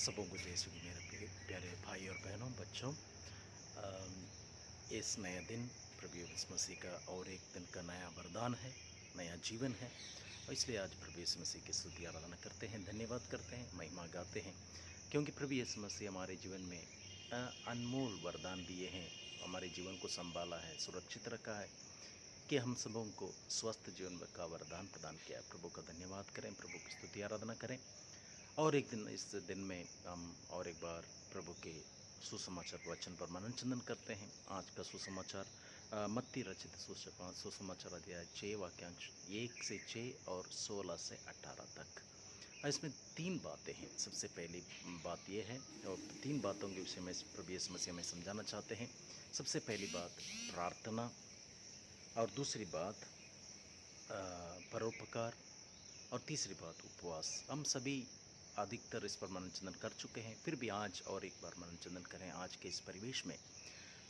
सबों को जय यीशु की मेरे प्यारे भाई और बहनों बच्चों। अम, इस नया दिन प्रभु यीशु मसीह का और एक दिन का नया वरदान है, नया जीवन है। और इसलिए आज प्रभु यीशु मसीह की स्तुति आराधना करते हैं, धन्यवाद करते हैं, महिमा गाते हैं, क्योंकि प्रभु यीशु मसीह हमारे जीवन में अनमोल वरदान दिए हैं, हमारे जीवन को संभाला है, सुरक्षित रखा है कि हम सबों को स्वस्थ जीवन का वरदान प्रदान किया है। प्रभु का धन्यवाद करें, प्रभु की स्तुति आराधना करें। और एक दिन इस दिन में हम और एक बार प्रभु के सुसमाचार वचन पर मनन चिंतन करते हैं। आज का सुसमाचार मत्ती रचित सुसमाचार अध्याय 6 वाक्यांश 1 से 6 और 16 से 18 तक। इसमें तीन बातें हैं। सबसे पहली बात यह है, और तीन बातों के विषय में प्रभु यीशु मसीह हमें समझाना चाहते हैं। सबसे पहली बात प्रार्थना, और दूसरी बात परोपकार, और तीसरी बात उपवास। हम सभी अधिकतर इस पर मनन चिंतन कर चुके हैं, फिर भी आज और एक बार मनन चिंतन करें। आज के इस परिवेश में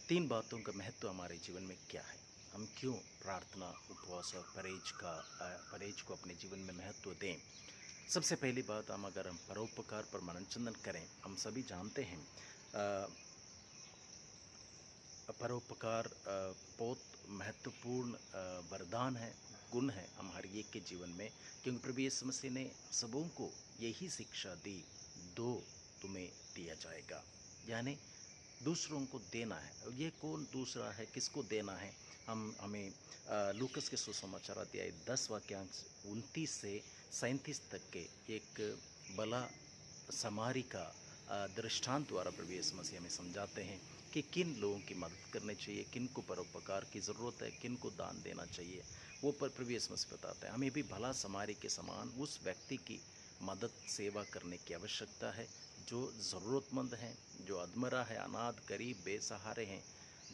तीन बातों का महत्व हमारे जीवन में क्या है, हम क्यों प्रार्थना, उपवास और परहेज को अपने जीवन में महत्व दें। सबसे पहली बात, अगर हम परोपकार पर मनन चिंतन करें, हम सभी जानते हैं परोपकार बहुत महत्वपूर्ण वरदान है, गुण है हमारे एक के जीवन में, क्योंकि प्रभु यीशु मसीह ने सबों को यही शिक्षा दी, दो तुम्हें दिया जाएगा, यानी दूसरों को देना है। और ये कौन दूसरा है, किसको देना है? हमें लूकस के सुसमाचार अध्याय 10 वाक्यांश 29 से 37 तक के एक भला समारी का दृष्टांत द्वारा प्रभु यीशु मसीह हमें समझाते हैं कि किन लोगों की मदद करनी चाहिए, किन को परोपकार की ज़रूरत है, किन को दान देना चाहिए। वो पर प्रभु यीशु मसीह बताते हैं हमें भी भला समारी के समान उस व्यक्ति की मदद सेवा करने की आवश्यकता है जो ज़रूरतमंद हैं, जो अधमरा है, अनाथ, गरीब, बेसहारे हैं,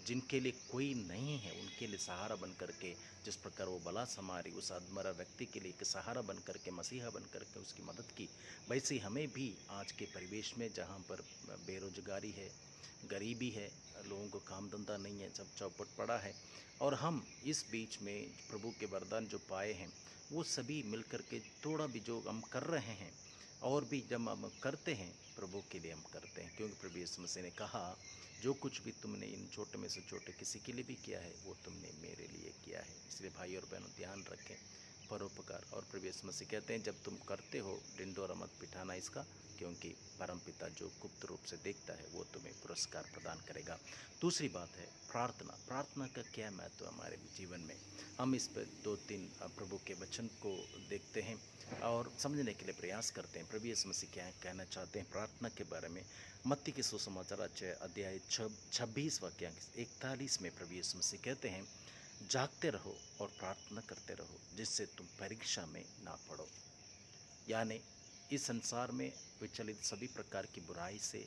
जिनके लिए कोई नहीं है, उनके लिए सहारा बन करके, जिस प्रकार वो भला समारी उस अधमरा व्यक्ति के लिए एक सहारा बन करके, मसीहा बन करके उसकी मदद की, वैसे ही हमें भी आज के परिवेश में जहाँ पर बेरोजगारी है, गरीबी है, लोगों को काम धंधा नहीं है, सब चौपट पड़ा है, और हम इस बीच में प्रभु के वरदान जो पाए हैं वो सभी मिलकर के थोड़ा भी जो हम कर रहे हैं, और भी जब हम करते हैं प्रभु के लिए हम करते हैं, क्योंकि प्रभु यीशु मसीह ने कहा जो कुछ भी तुमने इन छोटे में से छोटे किसी के लिए भी किया है वो तुमने मेरे लिए किया है। इसलिए भाई और बहनों ध्यान रखें परोपकार। और प्रभु यीशु मसीह कहते हैं जब तुम करते हो ढिंढोरा मत पिटाना इसका, क्योंकि परमपिता जो गुप्त रूप से देखता है वो तुम्हें पुरस्कार प्रदान करेगा। दूसरी बात है प्रार्थना। प्रार्थना का क्या महत्व है हमारे जीवन में, हम इस पर दो तीन प्रभु के वचन को देखते हैं और समझने के लिए प्रयास करते हैं प्रभु यीशु मसीह क्या कहना चाहते हैं प्रार्थना के बारे में। मत्ती के सुसमाचार अध्याय 26 वाक्यांश 41 में प्रभु यीशु मसीह कहते हैं जागते रहो और प्रार्थना करते रहो जिससे तुम परीक्षा में ना पड़ो। यानी इस संसार में विचलित सभी प्रकार की बुराई से,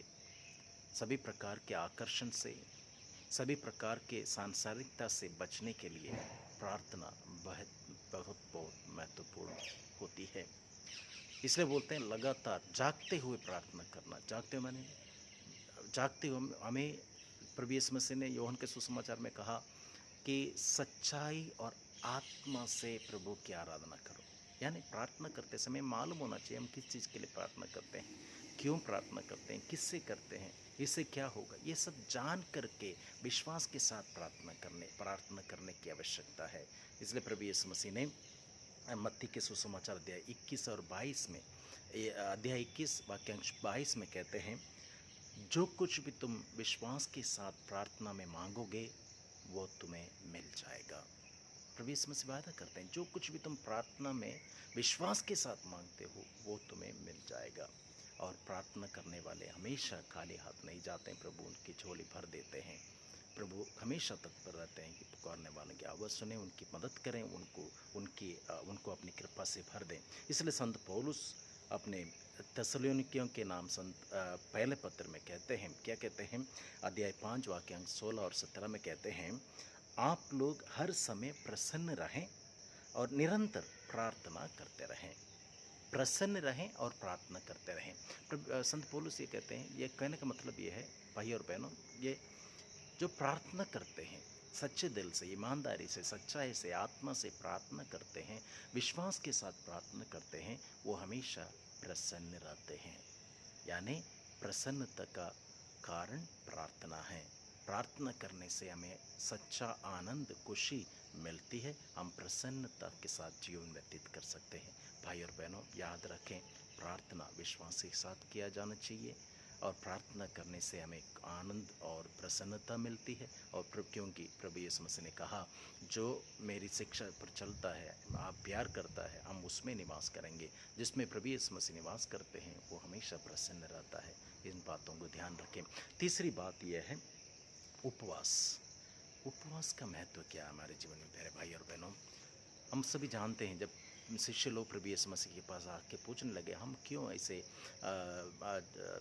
सभी प्रकार के आकर्षण से, सभी प्रकार के सांसारिकता से बचने के लिए प्रार्थना बहुत बहुत बहुत महत्वपूर्ण होती है। इसलिए बोलते हैं लगातार जागते हुए प्रार्थना करना। जागते हुए माने जागते हुए हमें प्रभु यीशु मसीह ने यूहन्ना के सुसमाचार में कहा कि सच्चाई और आत्मा से प्रभु की आराधना करो। यानी प्रार्थना करते समय मालूम होना चाहिए हम किस चीज़ के लिए प्रार्थना करते हैं, क्यों प्रार्थना करते हैं, किससे करते हैं, इससे क्या होगा, ये सब जान करके विश्वास के साथ प्रार्थना करने की आवश्यकता है। इसलिए प्रभु यीशु मसीह ने मत्ती के सुसमाचार अध्याय 21 और 22 में, अध्याय 21 वाक्यांश 22 में कहते हैं जो कुछ भी तुम विश्वास के साथ प्रार्थना में मांगोगे वो तुम्हें मिल जाएगा। प्रभु यीशु मसीह वादा करते हैं जो कुछ भी तुम प्रार्थना में विश्वास के साथ मांगते हो वो तुम्हें मिल जाएगा। और प्रार्थना करने वाले हमेशा खाली हाथ नहीं जाते हैं, प्रभु उनकी झोली भर देते हैं। प्रभु हमेशा तत्पर रहते हैं कि पुकारने वालों की आवाज़ सुने, उनकी मदद करें, उनको अपनी कृपा से भर दें। इसलिए संत पौलुस अपने थिस्सलुनीकियों के नाम पहले पत्र में कहते हैं, क्या कहते हैं, अध्याय 5 वाक्यांश 16 और 17 में कहते हैं आप लोग हर समय प्रसन्न रहें और निरंतर प्रार्थना करते रहें। प्रसन्न रहें और प्रार्थना करते रहें। संत पौलुस ये कहते हैं, ये कहने का मतलब ये है भाई और बहनों, ये जो प्रार्थना करते हैं सच्चे दिल से, ईमानदारी से, सच्चाई से, आत्मा से प्रार्थना करते हैं, विश्वास के साथ प्रार्थना करते हैं, वो हमेशा प्रसन्न रहते हैं। यानी प्रसन्नता का कारण प्रार्थना है। प्रार्थना करने से हमें सच्चा आनंद, खुशी मिलती है। हम प्रसन्नता के साथ जीवन व्यतीत कर सकते हैं। भाई और बहनों, याद रखें, प्रार्थना विश्वास के साथ किया जाना चाहिए और प्रार्थना करने से हमें आनंद और प्रसन्नता मिलती है। और क्योंकि प्रभु यीशु मसीह ने कहा, जो मेरी शिक्षा पर चलता है, आप प्यार करता है, हम उसमें निवास करेंगे। जिसमें प्रभु यीशु मसीह निवास करते हैं वो हमेशा प्रसन्न रहता है। इन बातों को ध्यान रखें। तीसरी बात यह है उपवास। उपवास का महत्व क्या है हमारे जीवन में प्यारे भाई और बहनों? हम सभी जानते हैं, जब शिष्य लोग प्रभु यीशु मसीह के पास आके पूछने लगे, हम क्यों ऐसे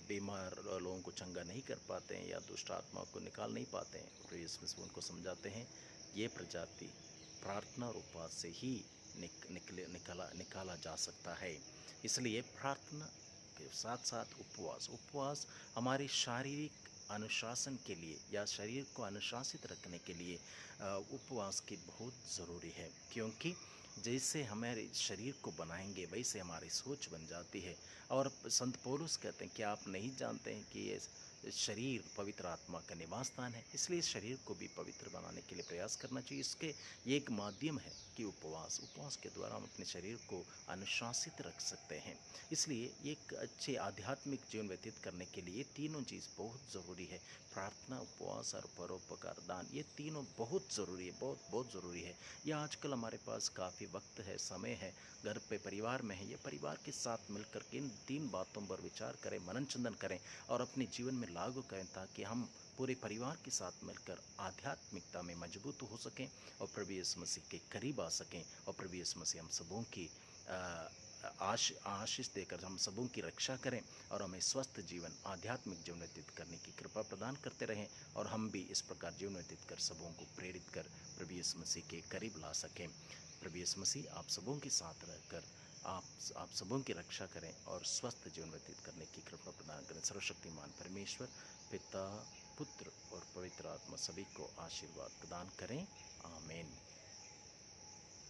बीमार लोगों को चंगा नहीं कर पाते हैं या दुष्ट आत्माओं को निकाल नहीं पाते हैं, प्रभु यीशु मसीह उनको समझाते हैं, ये प्रजाति प्रार्थना और उपवास से ही निकाला जा सकता है। इसलिए प्रार्थना के साथ साथ उपवास हमारे शारीरिक अनुशासन के लिए या शरीर को अनुशासित रखने के लिए उपवास की बहुत ज़रूरी है। क्योंकि जैसे हमारे शरीर को बनाएंगे वैसे हमारी सोच बन जाती है। और संत पौलुस कहते हैं कि आप नहीं जानते हैं कि ये शरीर पवित्र आत्मा का निवास स्थान है। इसलिए इस शरीर को भी पवित्र बनाने के लिए प्रयास करना चाहिए। इसके ये एक माध्यम है कि उपवास के द्वारा हम अपने शरीर को अनुशासित रख सकते हैं। इसलिए एक अच्छे आध्यात्मिक जीवन व्यतीत करने के लिए तीनों चीज़ बहुत ज़रूरी है। प्रार्थना, उपवास और परोपकार दान, ये तीनों बहुत ज़रूरी है, बहुत ज़रूरी है। या आजकल हमारे पास काफ़ी वक्त है, समय है, घर पे परिवार में है, ये परिवार के साथ मिलकर के इन तीन बातों पर विचार करें, मनन चिंतन करें और अपने जीवन में लागू करें, ताकि हम पूरे परिवार के साथ मिलकर आध्यात्मिकता में मजबूत हो सकें और प्रभु यीशु मसीह के करीब आ सकें। और प्रभु यीशु मसीह हम सबों की आशीष देकर हम सबों की रक्षा करें और हमें स्वस्थ जीवन, आध्यात्मिक जीवन व्यतीत करने की कृपा प्रदान करते रहें और हम भी इस प्रकार जीवन व्यतीत कर सबों को प्रेरित कर प्रभु यीशु मसीह के करीब ला सकें। प्रभु यीशु मसीह आप सबों के साथ रहकर आप सबों की रक्षा करें और स्वस्थ जीवन व्यतीत करने की कृपा प्रदान करें। सर्वशक्तिमान परमेश्वर पिता, पुत्र और पवित्र आत्मा सभी को आशीर्वाद प्रदान करें। आमीन।